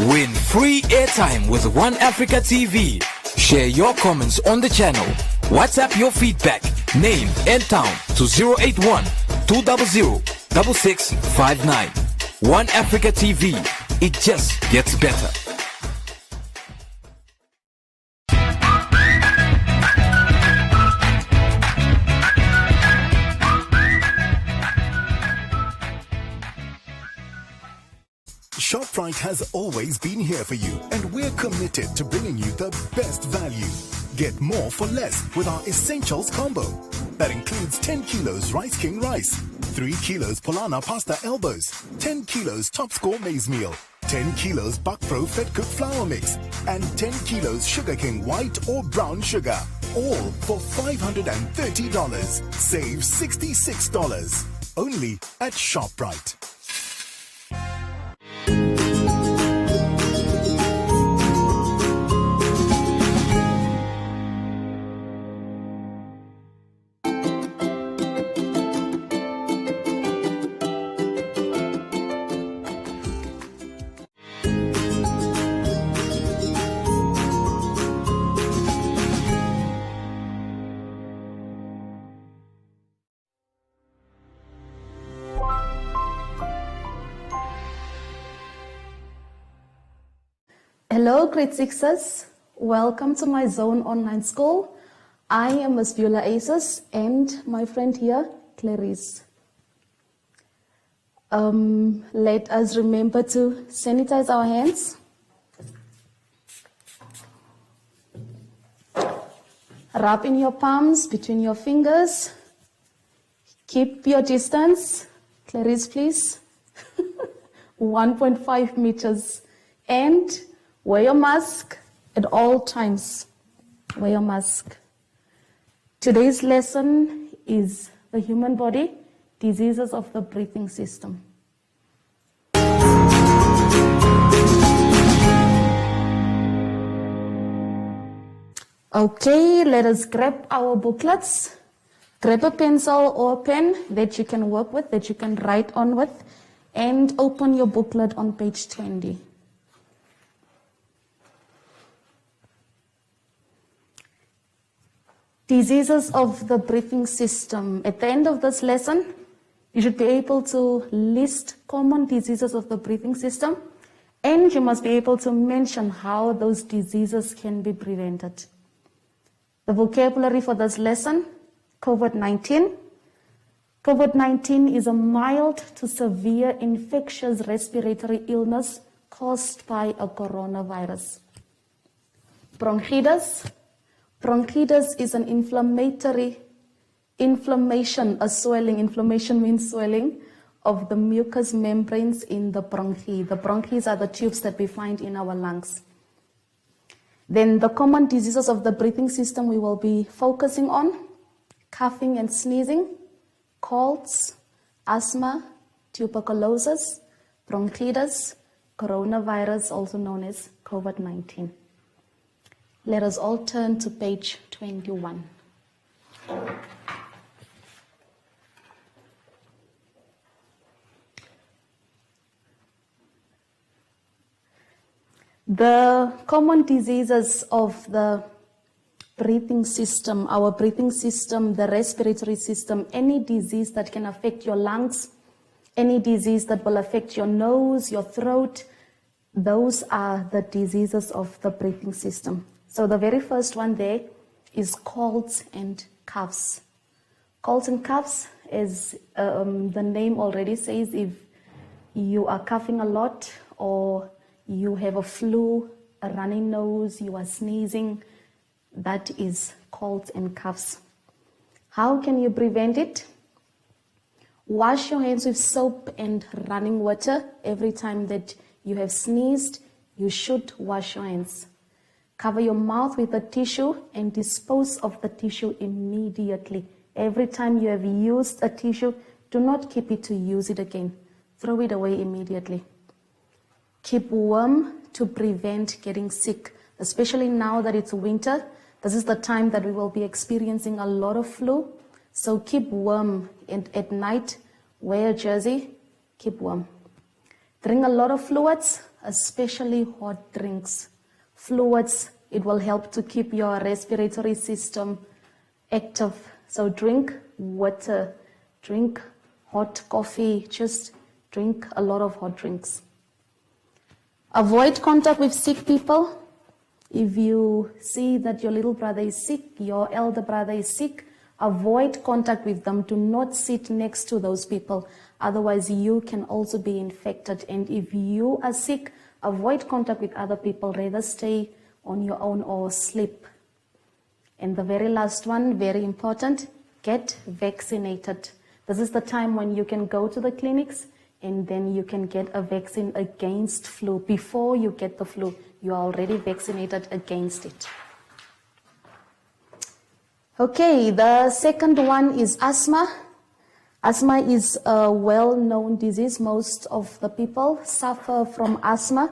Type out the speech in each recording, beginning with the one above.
Win free airtime with One Africa TV. Share your comments on the channel. WhatsApp your feedback, name and town to 081 200 6659. One Africa TV. It just gets better. ShopRite has always been here for you, and we're committed to bringing you the best value. Get more for less with our Essentials combo. That includes 10 kilos Rice King rice, 3 kilos Polana pasta elbows, 10 kilos Top Score maize meal, 10 kilos Buck Pro Fed Cooked flour mix, and 10 kilos Sugar King white or brown sugar. All for $530. Save $66. Only at ShopRite. Hello, grade sixers. Welcome to my Zone Online School. I am Ms. Beulah Aces and my friend here, Clarice. Let us remember to sanitize our hands. Rub in your palms between your fingers. Keep your distance. Clarice, please. 1.5 meters. And wear your mask at all times. Wear your mask. Today's lesson is the human body, diseases of the breathing system. Okay, let us grab our booklets. Grab a pencil or a pen that you can work with, that you can write on with, and open your booklet on page 20. Diseases of the breathing system. At the end of this lesson, you should be able to list common diseases of the breathing system, and you must be able to mention how those diseases can be prevented. The vocabulary for this lesson: COVID-19. COVID-19 is a mild to severe infectious respiratory illness caused by a coronavirus. Bronchitis. Bronchitis is an inflammation, inflammation means swelling of the mucous membranes in the bronchi. The bronchi are the tubes that we find in our lungs. Then the common diseases of the breathing system we will be focusing on: coughing and sneezing, colds, asthma, tuberculosis, bronchitis, coronavirus, also known as COVID-19. Let us all turn to page 21. The common diseases of the breathing system, our breathing system, the respiratory system, any disease that can affect your lungs, any disease that will affect your nose, your throat, those are the diseases of the breathing system. So the very first one there is colds and coughs. Colds and coughs, as the name already says, if you are coughing a lot or you have a flu, a runny nose, you are sneezing, that is colds and coughs. How can you prevent it? Wash your hands with soap and running water. Every time that you have sneezed, you should wash your hands. Cover your mouth with a tissue and dispose of the tissue immediately. Every time you have used a tissue, do not keep it to use it again. Throw it away immediately. Keep warm to prevent getting sick, especially now that it's winter. This is the time that we will be experiencing a lot of flu. So keep warm, and at night, wear a jersey, keep warm. Drink a lot of fluids. especially hot drinks. Fluids, it will help to keep your respiratory system active. So drink water, drink hot coffee, just drink a lot of hot drinks. Avoid contact with sick people. If you see that your little brother is sick, your elder brother is sick, avoid contact with them. Do not sit next to those people. Otherwise, you can also be infected. And if you are sick, avoid contact with other people. Rather stay on your own or sleep. And the very last one, very important, get vaccinated. This is the time when you can go to the clinics and then you can get a vaccine against flu. Before you get the flu, you are already vaccinated against it. Okay, the second one is asthma. Asthma is a well-known disease. Most of the people suffer from asthma.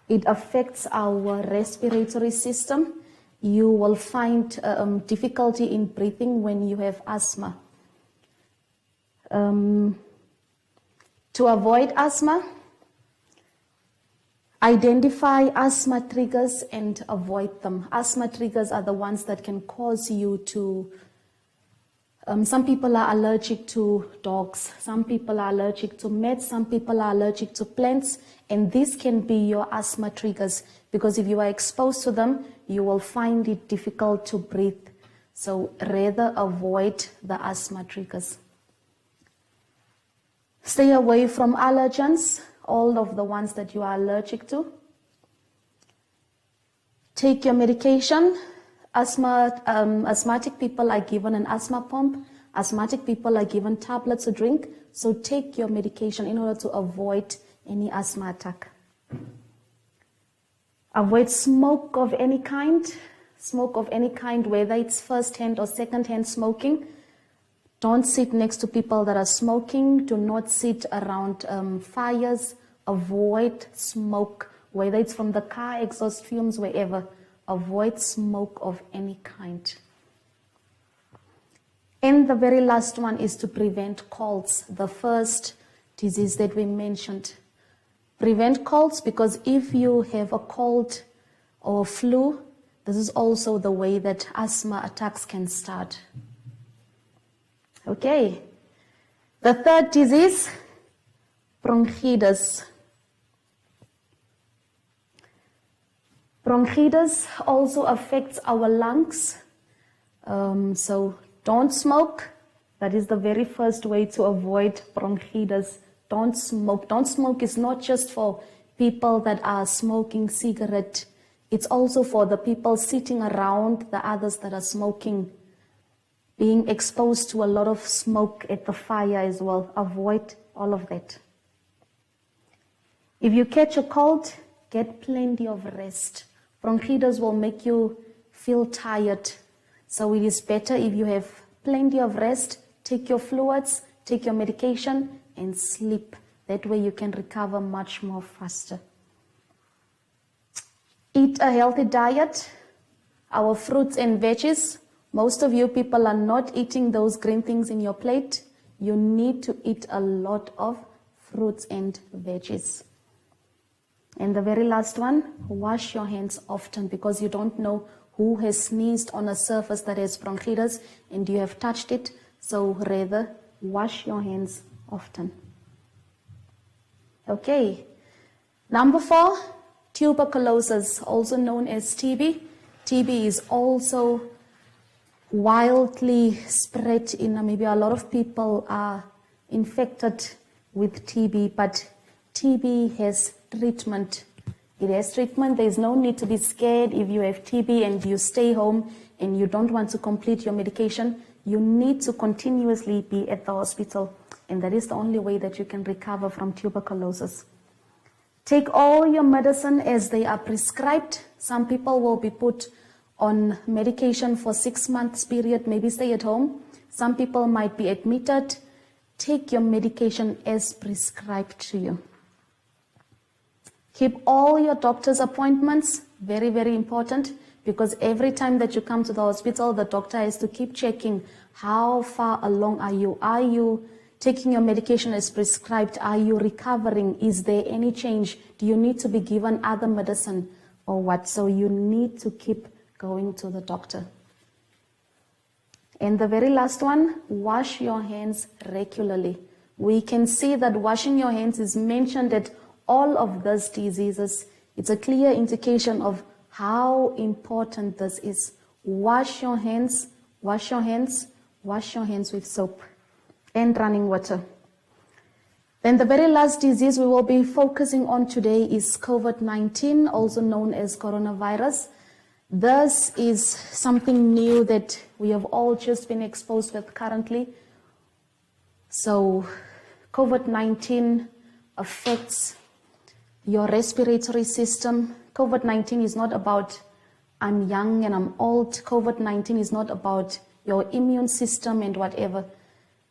It affects our respiratory system. You will find difficulty in breathing when you have asthma. To avoid asthma, identify asthma triggers and avoid them. Asthma triggers are the ones that can cause you to, some people are allergic to dogs, some people are allergic to meds, some people are allergic to plants, and this can be your asthma triggers, because if you are exposed to them, you will find it difficult to breathe. So rather avoid the asthma triggers. Stay away from allergens, all of the ones that you are allergic to. Take your medication. Asthmatic people are given an asthma pump. Asthmatic people are given tablets to drink. So take your medication in order to avoid any asthma attack. Avoid smoke of any kind. Smoke of any kind, whether it's first-hand or second-hand smoking. Don't sit next to people that are smoking. Do not sit around fires. Avoid smoke, whether it's from the car, exhaust fumes, wherever. Avoid smoke of any kind. And the very last one is to prevent colds, the first disease that we mentioned. Prevent colds, because if you have a cold or flu, this is also the way that asthma attacks can start. Okay, the third disease, bronchitis. Bronchitis also affects our lungs, so don't smoke. That is the very first way to avoid bronchitis. Don't smoke. Don't smoke is not just for people that are smoking cigarette. It's also for the people sitting around the others that are smoking, being exposed to a lot of smoke at the fire as well. Avoid all of that. If you catch a cold, get plenty of rest. Bronchitis will make you feel tired. So it is better if you have plenty of rest, take your fluids, take your medication, and sleep. That way you can recover much more faster. Eat a healthy diet. Our fruits and veggies. Most of you people are not eating those green things in your plate. You need to eat a lot of fruits and veggies. And the very last one, wash your hands often, because you don't know who has sneezed on a surface that has bronchitis and you have touched it. So rather, wash your hands often. Okay. Number 4, tuberculosis, also known as TB. TB is also wildly spread in Namibia. A lot of people are infected with TB, but TB has treatment. It has treatment. There is no need to be scared if you have TB and you stay home and you don't want to complete your medication. You need to continuously be at the hospital, and that is the only way that you can recover from tuberculosis. Take all your medicine as they are prescribed. Some people will be put on medication for 6 months period, maybe stay at home. Some people might be admitted. Take your medication as prescribed to you. Keep all your doctor's appointments, very, very important, because every time that you come to the hospital, the doctor has to keep checking how far along are you. Are you taking your medication as prescribed? Are you recovering? Is there any change? Do you need to be given other medicine or what? So you need to keep going to the doctor. And the very last one, wash your hands regularly. We can see that washing your hands is mentioned at all of these diseases. It's a clear indication of how important this is. Wash your hands, wash your hands, wash your hands with soap and running water. Then the very last disease we will be focusing on today is COVID-19, also known as coronavirus. This is something new that we have all just been exposed with currently. So COVID-19 affects your respiratory system. COVID-19 is not about I'm young and I'm old. COVID-19 is not about your immune system and whatever.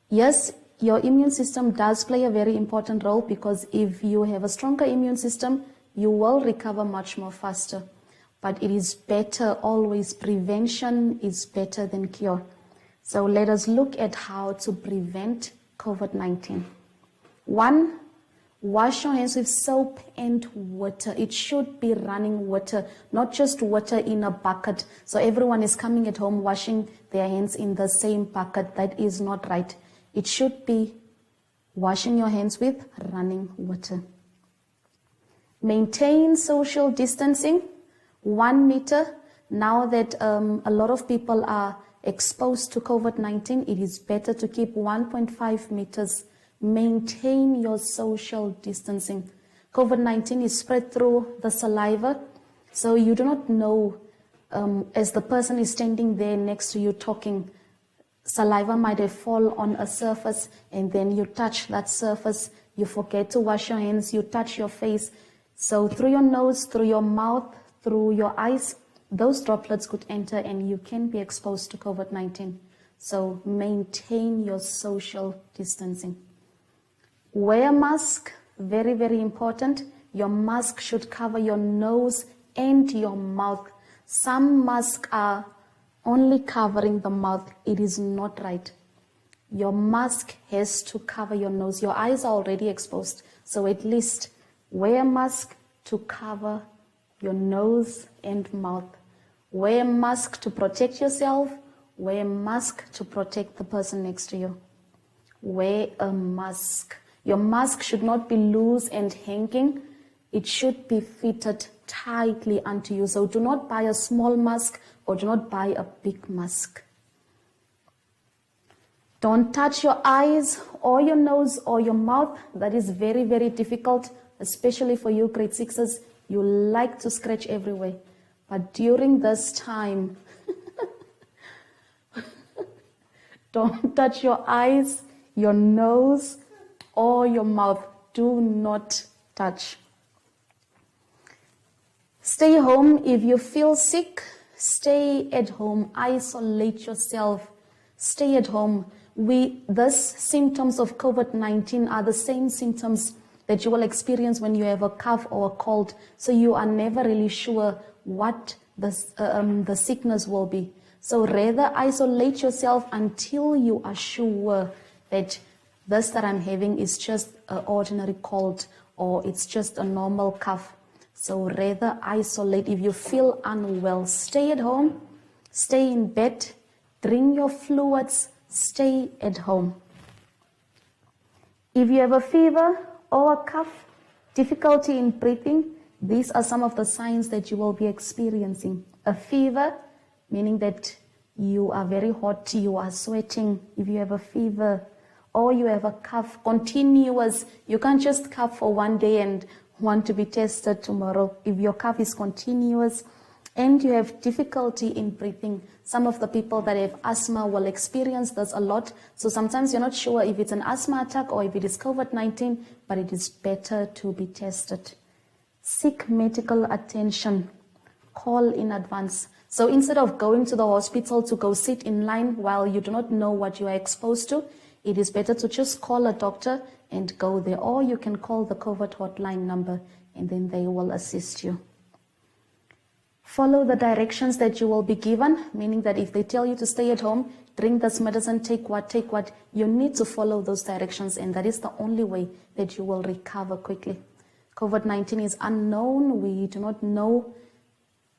Yes, your immune system does play a very important role, because if you have a stronger immune system, you will recover much more faster. But it is better always, prevention is better than cure. So let us look at how to prevent COVID-19. 1, wash your hands with soap and water. It should be running water, not just water in a bucket. So everyone is coming at home washing their hands in the same bucket. That is not right. It should be washing your hands with running water. Maintain social distancing, 1 meter. Now that a lot of people are exposed to COVID-19, it is better to keep 1.5 meters. Maintain your social distancing. COVID-19 is spread through the saliva, so you do not know, as the person is standing there next to you talking, saliva might have fallen on a surface, and then you touch that surface, you forget to wash your hands, you touch your face. So through your nose, through your mouth, through your eyes, those droplets could enter and you can be exposed to COVID-19. So maintain your social distancing. Wear a mask, very, very important. Your mask should cover your nose and your mouth. Some masks are only covering the mouth. It is not right. Your mask has to cover your nose. Your eyes are already exposed. So at least wear a mask to cover your nose and mouth. Wear a mask to protect yourself. Wear a mask to protect the person next to you. Wear a mask. Your mask should not be loose and hanging. It should be fitted tightly onto you. So do not buy a small mask or do not buy a big mask. Don't touch your eyes or your nose or your mouth. That is very, very difficult, especially for you grade 6s. You like to scratch everywhere. But during this time, don't touch your eyes, your nose, or your mouth. Do not touch. Stay home. If you feel sick, stay at home. Isolate yourself. Stay at home. These symptoms of COVID-19 are the same symptoms that you will experience when you have a cough or a cold. So you are never really sure what the sickness will be. So rather isolate yourself until you are sure that this that I'm having is just an ordinary cold or it's just a normal cough. So rather isolate. If you feel unwell, stay at home, stay in bed, drink your fluids, stay at home. If you have a fever or a cough, difficulty in breathing, these are some of the signs that you will be experiencing. A fever, meaning that you are very hot, you are sweating. If you have a fever, or you have a cough, continuous, you can't just cough for one day and want to be tested tomorrow. If your cough is continuous and you have difficulty in breathing, some of the people that have asthma will experience this a lot. So sometimes you're not sure if it's an asthma attack or if it is COVID-19, but it is better to be tested. Seek medical attention. Call in advance. So instead of going to the hospital to go sit in line while you do not know what you are exposed to, it is better to just call a doctor and go there. Or you can call the COVID hotline number and then they will assist you. Follow the directions that you will be given, meaning that if they tell you to stay at home, drink this medicine, take what. You need to follow those directions, and that is the only way that you will recover quickly. COVID-19 is unknown. We do not know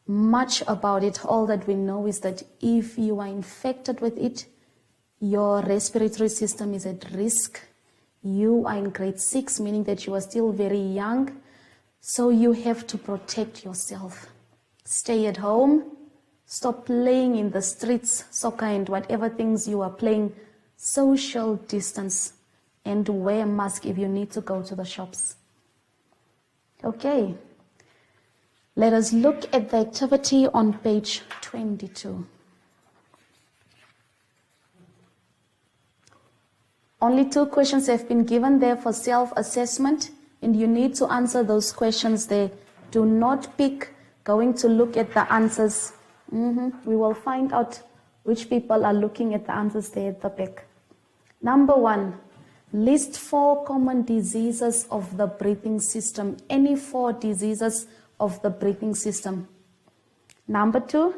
much about it. All that we know is that if you are infected with it, your respiratory system is at risk. You are in grade 6, meaning that you are still very young. So you have to protect yourself. Stay at home. Stop playing in the streets, soccer and whatever things you are playing. Social distance. And wear a mask if you need to go to the shops. Okay. Let us look at the activity on page 22. Only 2 questions have been given there for self-assessment, and you need to answer those questions there. Do not pick going to look at the answers. We will find out which people are looking at the answers there at the back. Number 1, list 4 common diseases of the breathing system. Any 4 diseases of the breathing system. Number 2,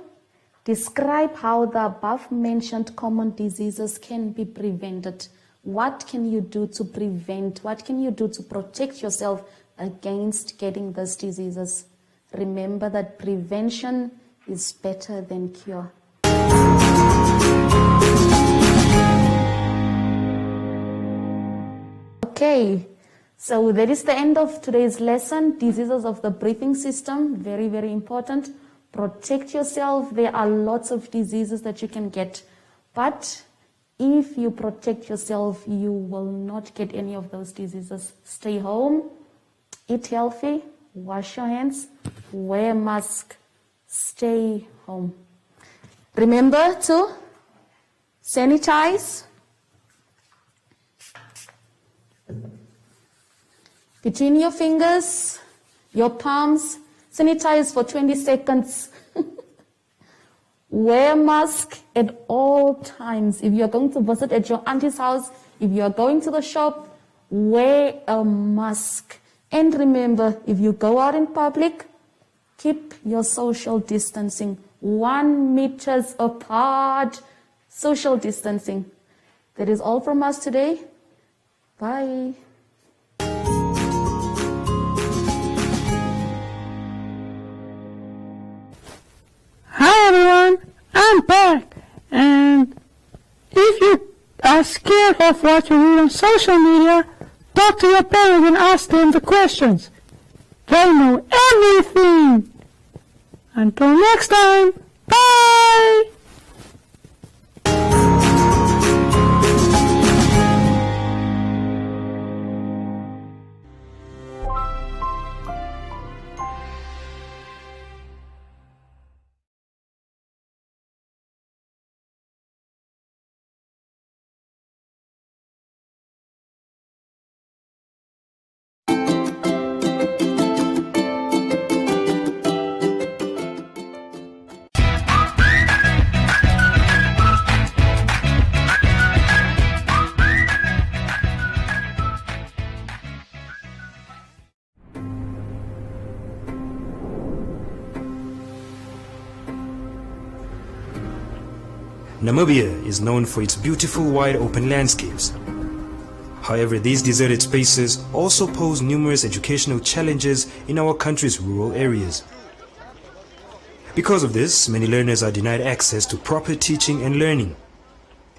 describe how the above mentioned common diseases can be prevented. What can you do to prevent? What can you do to protect yourself against getting these diseases? Remember that prevention is better than cure. Okay, so that is the end of today's lesson. Diseases of the breathing system, very, very important. Protect yourself. There are lots of diseases that you can get, but if you protect yourself, you will not get any of those diseases. Stay home, eat healthy, wash your hands, wear a mask, stay home. Remember to sanitize. Between your fingers, your palms, sanitize for 20 seconds. Wear a mask at all times. If you're going to visit at your auntie's house, if you're going to the shop, wear a mask. And remember, if you go out in public, keep your social distancing. 1 meter apart, social distancing. That is all from us today. Bye. Hi everyone, I'm back, and if you are scared of what you read on social media, talk to your parents and ask them the questions. They know everything. Until next time, bye! Namibia is known for its beautiful wide open landscapes. However, these deserted spaces also pose numerous educational challenges in our country's rural areas. Because of this, many learners are denied access to proper teaching and learning.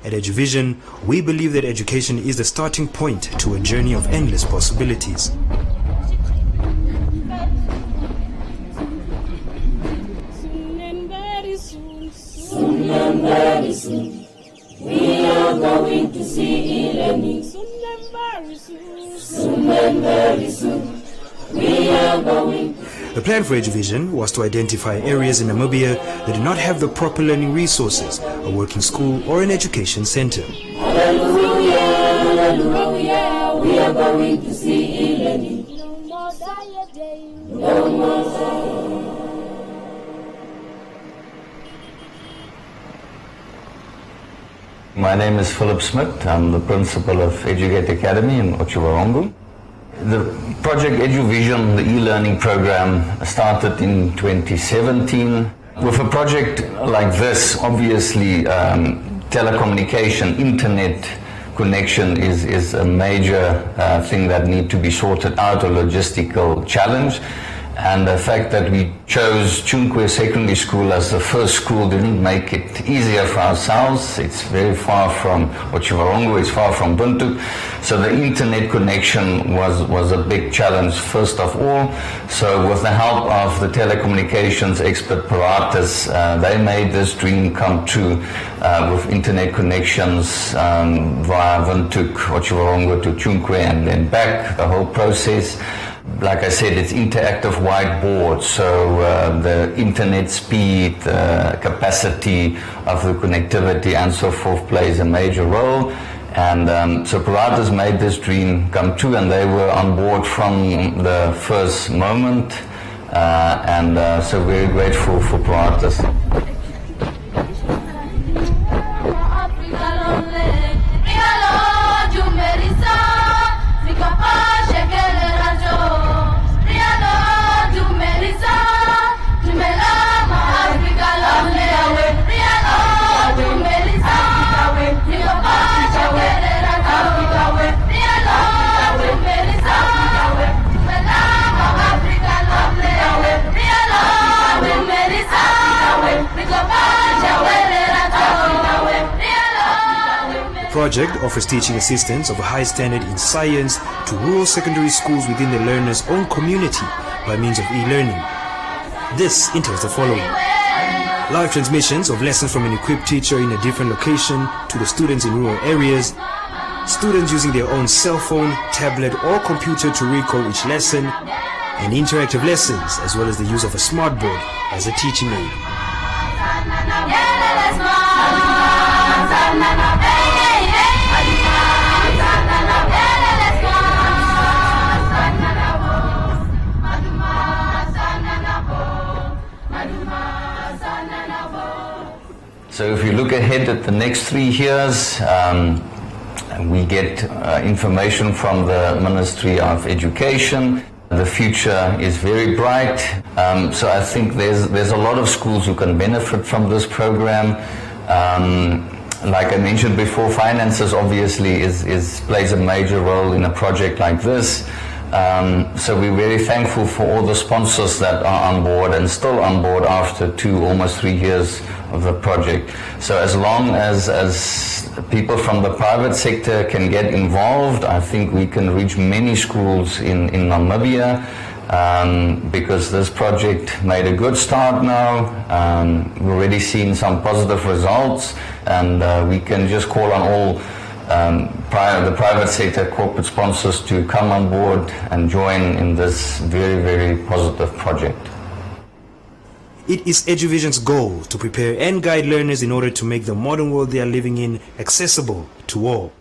At EduVision, we believe that education is the starting point to a journey of endless possibilities. Very soon, we are going to see e-learning. Soon and very soon, we are going to... The plan for EduVision was to identify areas in Namibia that do not have the proper learning resources, a working school or an education center. Hallelujah, hallelujah, we are going to see e-learning. No more dieting. No more dieting. My name is Philip Smith. I'm the principal of Edugate Academy in Otjiwarongo. The project EduVision, the e-learning program, started in 2017. With a project like this, obviously telecommunication, internet connection is a major thing that need to be sorted out, a logistical challenge. And the fact that we chose Chunkwe Secondary School as the first school didn't make it easier for ourselves. It's very far from Otjiwarongo, it's far from Buntu. So the internet connection was a big challenge first of all. So with the help of the telecommunications expert Paratus, they made this dream come true with internet connections via Windhoek, Otjiwarongo to Chunkwe and then back, the whole process. Like I said, it's interactive whiteboard, so the internet speed, capacity of the connectivity and so forth plays a major role. And so Paratus made this dream come true, and they were on board from the first moment. So very grateful for Paratus. Project offers teaching assistance of a high standard in science to rural secondary schools within the learner's own community by means of e-learning. This entails the following: live transmissions of lessons from an equipped teacher in a different location to the students in rural areas, students using their own cell phone, tablet or computer to recall each lesson, and interactive lessons, as well as the use of a smartboard as a teaching aid. So if you look ahead at the next 3 years, we get information from the Ministry of Education. The future is very bright. So I think there's a lot of schools who can benefit from this program. Like I mentioned before, finances obviously plays a major role in a project like this. So we're very thankful for all the sponsors that are on board and still on board after almost 3 years of the project. So as long as people from the private sector can get involved, I think we can reach many schools in Namibia, because this project made a good start now. We've already seen some positive results, and we can just call on all the private sector corporate sponsors to come on board and join in this very, very positive project. It is EduVision's goal to prepare and guide learners in order to make the modern world they are living in accessible to all.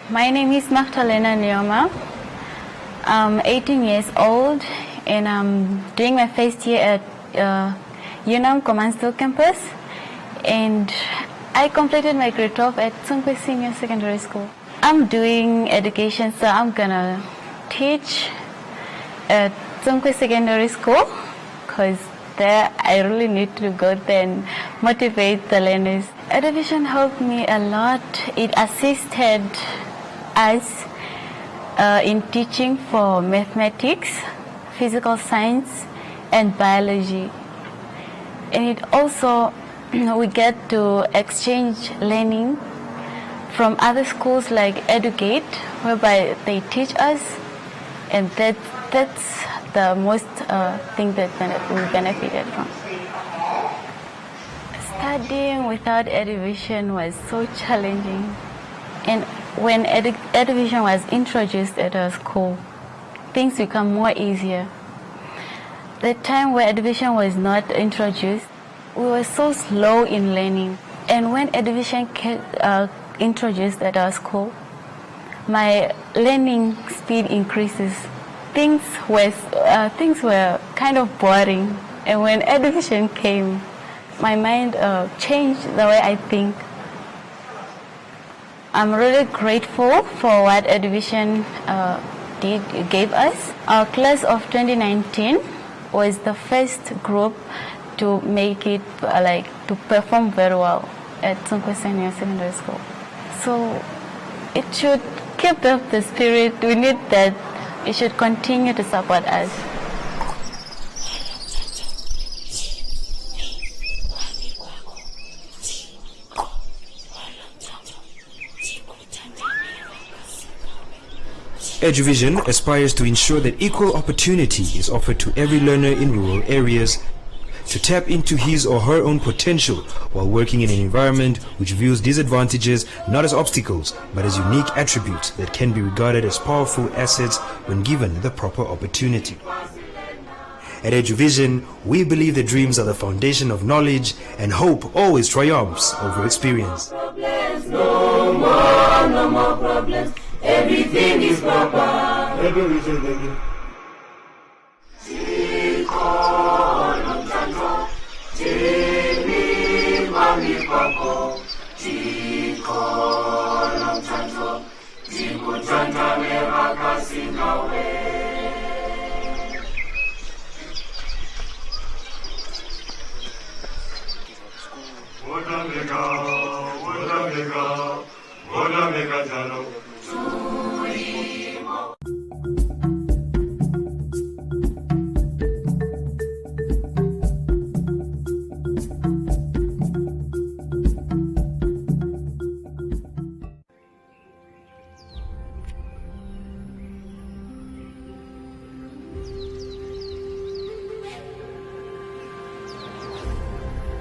My name is Magdalena Nyoma. I'm 18 years old and I'm doing my first year at UNAM Kommansdal campus, and I completed my grade 12 at Chunkwe Senior Secondary School. I'm doing education, so I'm gonna teach at Chunkwe Secondary School, because there I really need to go there and motivate the learners. EduVision helped me a lot. It assisted us in teaching for mathematics, physical science, and biology. And it also, we get to exchange learning from other schools like Educate, whereby they teach us, and that's the most thing that we benefited from. Studying without EduVision was so challenging. And when EduVision was introduced at our school, things become more easier. The time where EduVision was not introduced, we were so slow in learning. And when EduVision introduced at our school, my learning speed increases. Things were kind of boring. And when EduVision came, my mind changed the way I think. I'm really grateful for what EduVision gave us. Our class of 2019 was the first group to make it to perform very well at Sonko Senior Secondary School. So it should keep up the spirit. We need that. It should continue to support us. EduVision aspires to ensure that equal opportunity is offered to every learner in rural areas to tap into his or her own potential while working in an environment which views disadvantages not as obstacles but as unique attributes that can be regarded as powerful assets when given the proper opportunity. At EduVision, we believe that dreams are the foundation of knowledge and hope always triumphs over experience. No more problems. Everything is proper. EduVision, baby.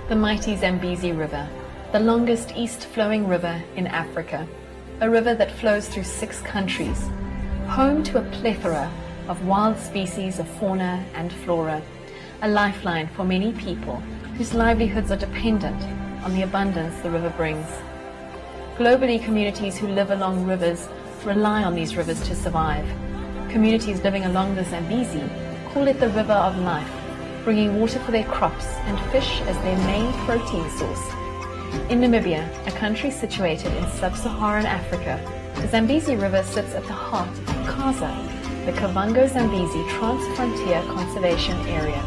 The mighty Zambezi River, the longest east-flowing river in Africa, a river that flows through 6 countries, home to a plethora of wild species of fauna and flora, a lifeline for many people whose livelihoods are dependent on the abundance the river brings. Globally, communities who live along rivers rely on these rivers to survive. Communities living along the Zambezi call it the river of life, bringing water for their crops and fish as their main protein source. In Namibia, a country situated in sub-Saharan Africa, the Zambezi River sits at the heart of CAZA, the Kavango-Zambezi Trans-Frontier Conservation Area,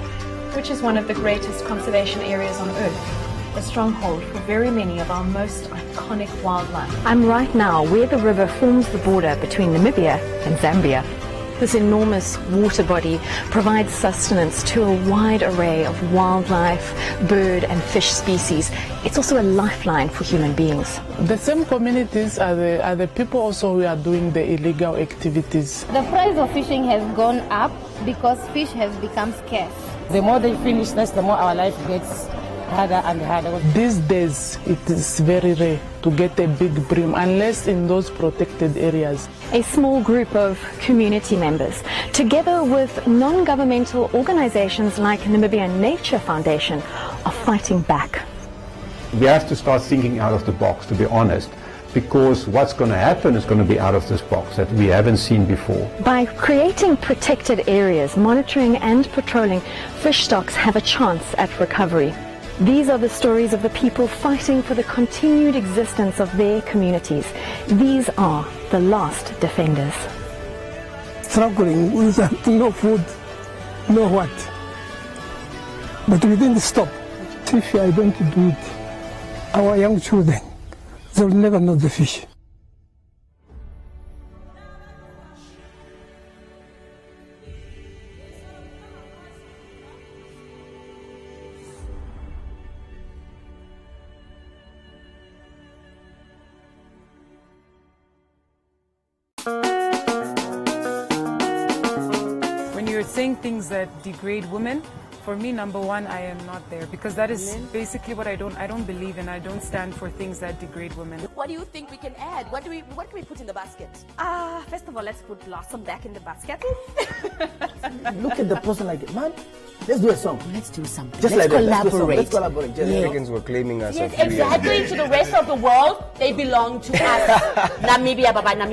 which is one of the greatest conservation areas on Earth, a stronghold for very many of our most iconic wildlife. I'm right now where the river forms the border between Namibia and Zambia. This enormous water body provides sustenance to a wide array of wildlife, bird and fish species. It's also a lifeline for human beings. The same communities are the people also who are doing the illegal activities. The price of fishing has gone up because fish has become scarce. The more they finish, that's the more our life gets harder and harder. These days, it is very rare to get a big bream, unless in those protected areas. A small group of community members, together with non-governmental organizations like Namibian Nature Foundation, are fighting back. We have to start thinking out of the box, to be honest, because what's going to happen is going to be out of this box that we haven't seen before. By creating protected areas, monitoring and patrolling, fish stocks have a chance at recovery. These are the stories of the people fighting for the continued existence of their communities. These are the last defenders. Struggling with no food, no what. But we didn't stop. If I don't do it, our young children, they will never know the fish. When you're saying things that degrade women, for me, number one, I am not there, because that is basically what I don't believe in. I don't stand for things that degrade women. What do you think we can add? What can we put in the basket? First of all, let's put Blossom back in the basket. Look at the person like, man, let's do a song. Let's do something. Just let's like collaborate. Let's collaborate. Just Africans were claiming us. Yes, exactly. To the rest of the world, they belong to us. Namibia, Baba.